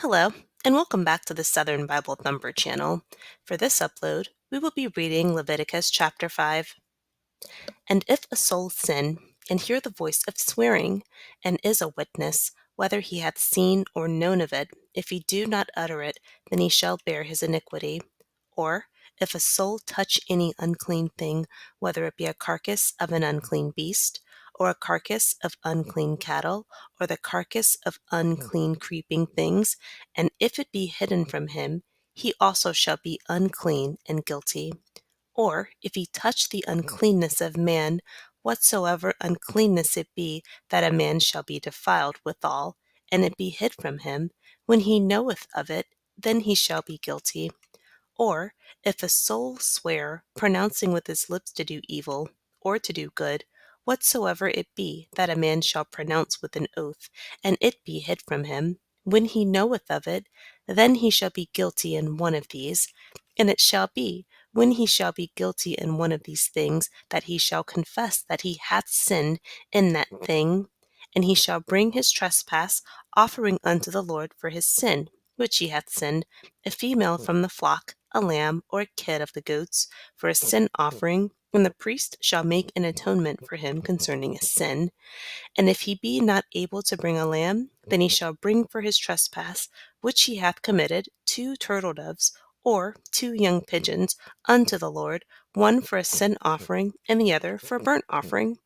Hello, and welcome back to the Southern Bible Thumper channel. For this upload, we will be reading Leviticus chapter 5. And if a soul sin, and hear the voice of swearing, and is a witness, whether he hath seen or known of it, if he do not utter it, then he shall bear his iniquity. Or, if a soul touch any unclean thing, whether it be a carcass of an unclean beast, or a carcass of unclean cattle, or the carcass of unclean creeping things, and if it be hidden from him, he also shall be unclean and guilty. Or if he touch the uncleanness of man, whatsoever uncleanness it be, that a man shall be defiled withal, and it be hid from him, when he knoweth of it, then he shall be guilty. Or if a soul swear, pronouncing with his lips to do evil, or to do good, whatsoever it be that a man shall pronounce with an oath, and it be hid from him, when he knoweth of it, then he shall be guilty in one of these. And it shall be, when he shall be guilty in one of these things, that he shall confess that he hath sinned in that thing, and he shall bring his trespass, offering unto the Lord for his sin, which he hath sinned, a female from the flock, a lamb or a kid of the goats, for a sin offering, and the priest shall make an atonement for him concerning his sin. And if he be not able to bring a lamb, then he shall bring for his trespass, which he hath committed, 2 turtledoves, or 2 young pigeons, unto the Lord, one for a sin offering, and the other for a burnt offering.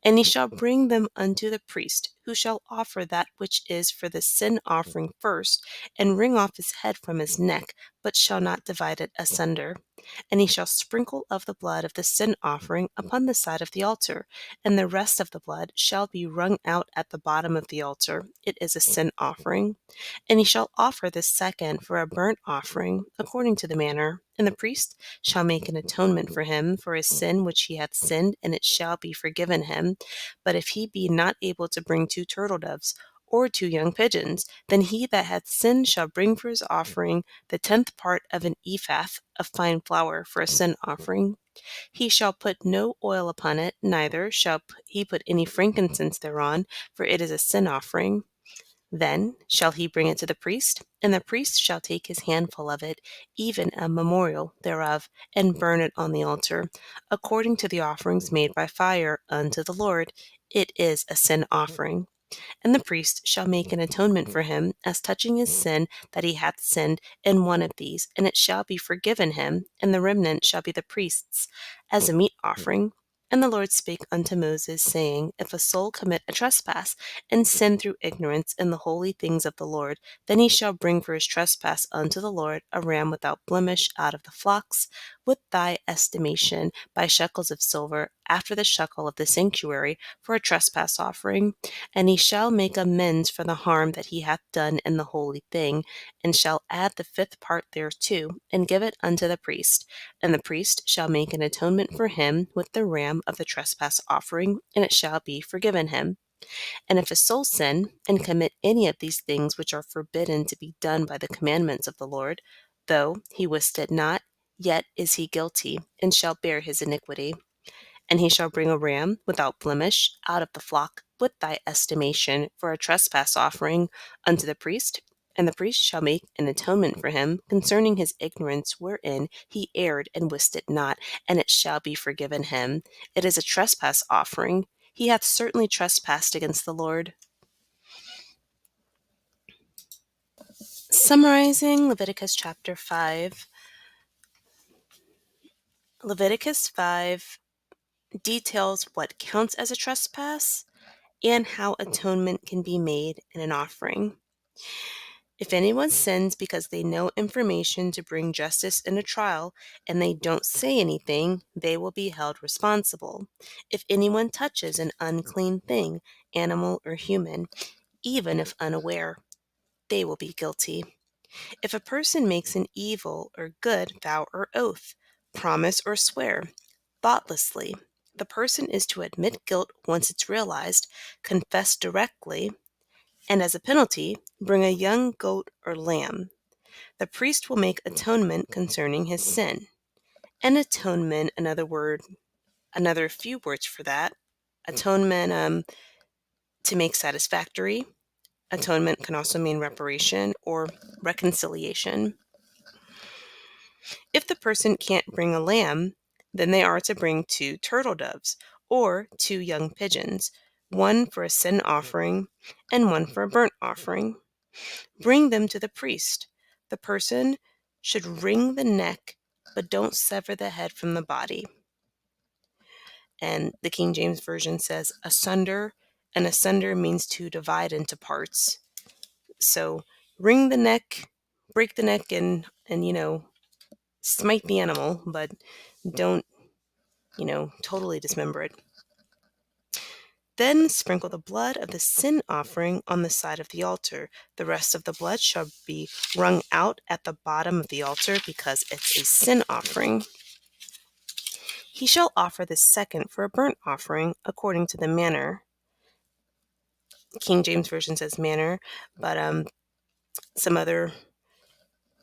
And he shall bring them unto the priest, who shall offer that which is for the sin offering first, and wring off his head from his neck, but shall not divide it asunder. And he shall sprinkle of the blood of the sin offering upon the side of the altar, and the rest of the blood shall be wrung out at the bottom of the altar. It is a sin offering. And he shall offer the second for a burnt offering, according to the manner. And the priest shall make an atonement for him for his sin which he hath sinned, and it shall be forgiven him. But if he be not able to bring 2 turtledoves, or 2 young pigeons, then he that hath sinned shall bring for his offering the 10th part of an ephah of fine flour for a sin offering. He shall put no oil upon it, neither shall he put any frankincense thereon, for it is a sin offering. Then shall he bring it to the priest, and the priest shall take his handful of it, even a memorial thereof, and burn it on the altar, according to the offerings made by fire unto the Lord. It is a sin offering. And the priest shall make an atonement for him as touching his sin that he hath sinned in one of these, and it shall be forgiven him, and the remnant shall be the priest's, as a meat offering. And the Lord spake unto Moses, saying, If a soul commit a trespass, and sin through ignorance in the holy things of the Lord, then he shall bring for his trespass unto the Lord a ram without blemish out of the flocks, with thy estimation, by shekels of silver, after the shekel of the sanctuary, for a trespass offering. And he shall make amends for the harm that he hath done in the holy thing, and shall add the 5th part thereto, and give it unto the priest. And the priest shall make an atonement for him with the ram of the trespass offering, and it shall be forgiven him. And if a soul sin, and commit any of these things which are forbidden to be done by the commandments of the Lord, though he wist it not, yet is he guilty, and shall bear his iniquity. And he shall bring a ram without blemish out of the flock, with thy estimation, for a trespass offering unto the priest. And the priest shall make an atonement for him concerning his ignorance wherein he erred and wist it not, and it shall be forgiven him. It is a trespass offering. He hath certainly trespassed against the Lord. Summarizing Leviticus chapter 5. Leviticus 5 details what counts as a trespass and how atonement can be made in an offering. If anyone sins because they know information to bring justice in a trial and they don't say anything, they will be held responsible. If anyone touches an unclean thing, animal or human, even if unaware, they will be guilty. If a person makes an evil or good vow or oath, promise or swear, thoughtlessly, the person is to admit guilt once it's realized, confess directly, and as a penalty, bring a young goat or lamb. The priest will make atonement concerning his sin. And atonement, another few words for that. Atonement, to make satisfactory, Atonement can also mean reparation or reconciliation. If the person can't bring a lamb, then they are to bring 2 turtle doves or 2 young pigeons, one for a sin offering and one for a burnt offering. Bring them to the priest. The person should wring the neck, but don't sever the head from the body. And the King James Version says asunder, and asunder means to divide into parts. So wring the neck, break the neck, and smite the animal, but don't, totally dismember it. Then sprinkle the blood of the sin offering on the side of the altar. The rest of the blood shall be wrung out at the bottom of the altar because it's a sin offering. He shall offer the second for a burnt offering according to the manner. King James Version says manner, but some other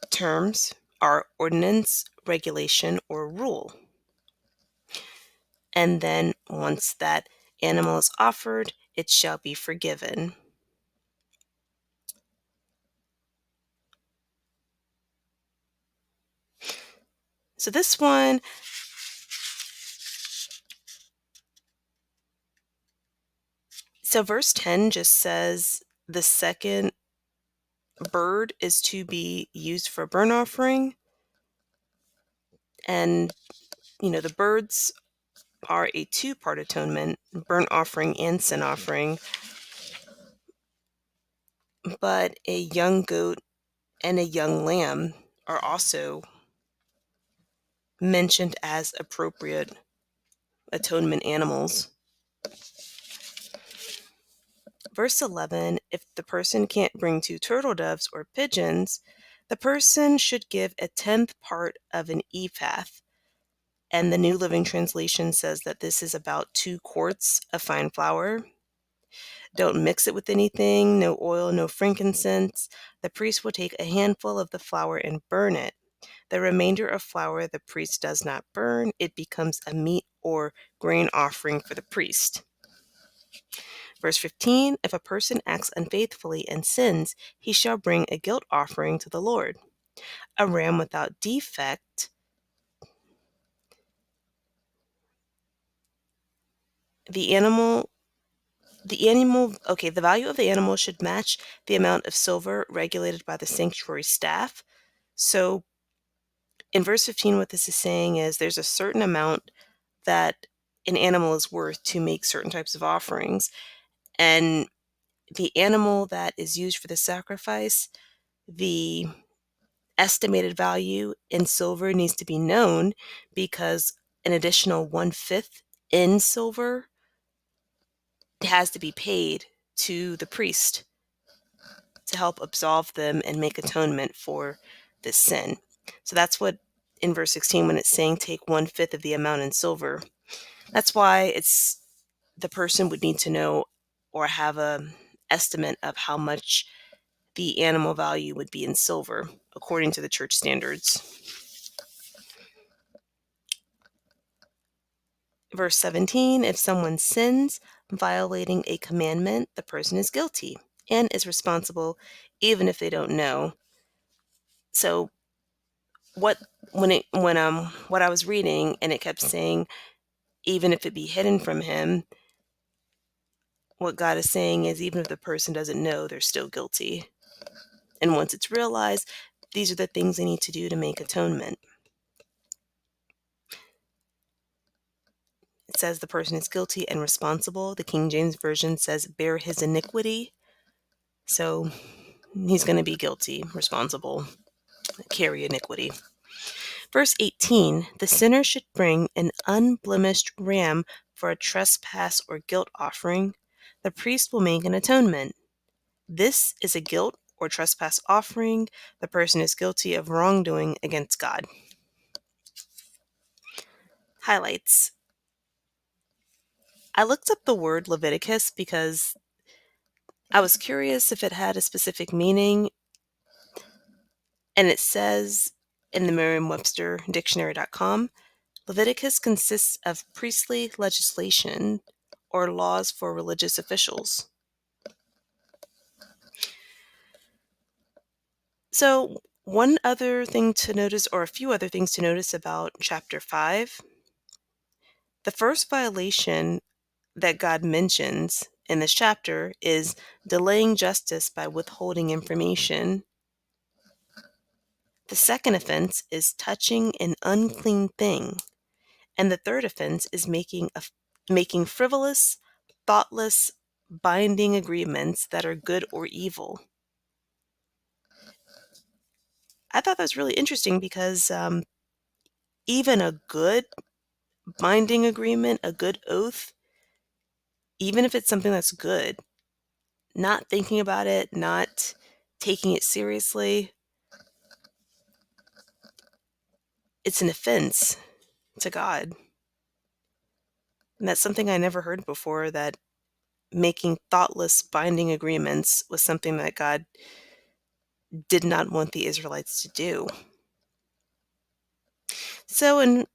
terms are ordinance, regulation, or rule. And then once that animal is offered, it shall be forgiven. So this one, verse 10 just says the second bird is to be used for a burnt offering. And, the birds are a 2-part atonement, burnt offering and sin offering. But a young goat and a young lamb are also mentioned as appropriate atonement animals. Verse 11, if the person can't bring 2 turtle doves or pigeons, the person should give a 10th part of an ephah. And the New Living Translation says that this is about 2 quarts of fine flour. Don't mix it with anything, no oil, no frankincense. The priest will take a handful of the flour and burn it. The remainder of flour the priest does not burn. It becomes a meat or grain offering for the priest. Verse 15, if a person acts unfaithfully and sins, he shall bring a guilt offering to the Lord. A ram without defect. The value of the animal should match the amount of silver regulated by the sanctuary staff. So in verse 15, what this is saying is there's a certain amount that an animal is worth to make certain types of offerings. And the animal that is used for the sacrifice, the estimated value in silver needs to be known because an additional 1/5 in silver has to be paid to the priest to help absolve them and make atonement for this sin. So that's what in verse 16 when it's saying take 1/5 of the amount in silver. That's why the person would need to know or have a estimate of how much the animal value would be in silver according to the church standards. Verse 17, if someone sins violating a commandment, the person is guilty and is responsible even if they don't know. So what I was reading and it kept saying even if it be hidden from him, what God is saying is even if the person doesn't know, they're still guilty. And once it's realized, these are the things they need to do to make atonement. It says the person is guilty and responsible. The King James Version says bear his iniquity. So he's going to be guilty, responsible, carry iniquity. Verse 18, the sinner should bring an unblemished ram for a trespass or guilt offering. The priest will make an atonement. This is a guilt or trespass offering. The person is guilty of wrongdoing against God. Highlights. I looked up the word Leviticus because I was curious if it had a specific meaning. And it says in the Merriam-Webster Dictionary.com, Leviticus consists of priestly legislation or laws for religious officials. So, one other thing to notice, or a few other things to notice about chapter 5, the first violation that God mentions in this chapter is delaying justice by withholding information. The second offense is touching an unclean thing. And the third offense is making frivolous, thoughtless, binding agreements that are good or evil. I thought that was really interesting because even a good binding agreement, a good oath, even if it's something that's good, not thinking about it, not taking it seriously, it's an offense to God. And that's something I never heard before, that making thoughtless binding agreements was something that God did not want the Israelites to do. So in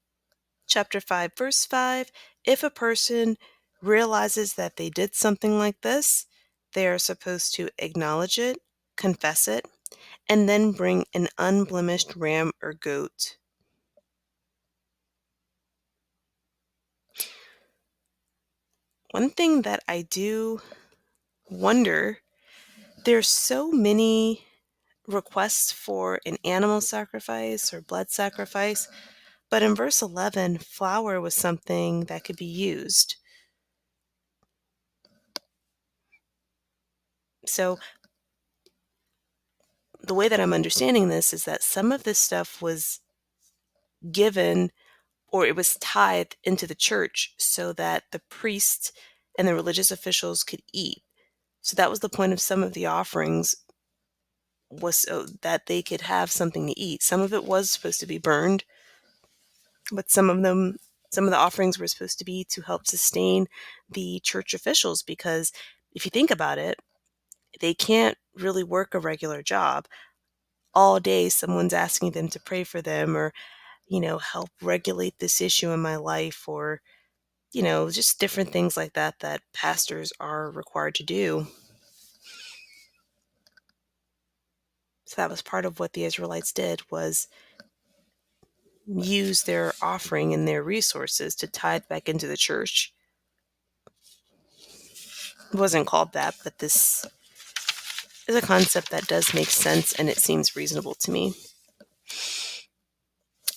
chapter 5, verse 5, if a person realizes that they did something like this, they are supposed to acknowledge it, confess it, and then bring an unblemished ram or goat. One thing that I do wonder, there's so many requests for an animal sacrifice or blood sacrifice, but in verse 11, flour was something that could be used. So the way that I'm understanding this is that some of this stuff was given, or it was tithed into the church so that the priests and the religious officials could eat. So that was the point of some of the offerings, was so that they could have something to eat. Some of it was supposed to be burned, but some of the offerings were supposed to be to help sustain the church officials, because if you think about it, they can't really work a regular job. All day someone's asking them to pray for them, or help regulate this issue in my life, or just different things like that that pastors are required to do. So that was part of what the Israelites did, was use their offering and their resources to tithe back into the church. It wasn't called that, but this is a concept that does make sense, and it seems reasonable to me.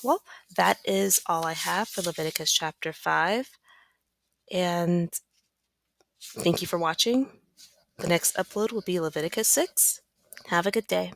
Well, that is all I have for Leviticus chapter 5, and thank you for watching. The next upload will be Leviticus 6. Have a good day.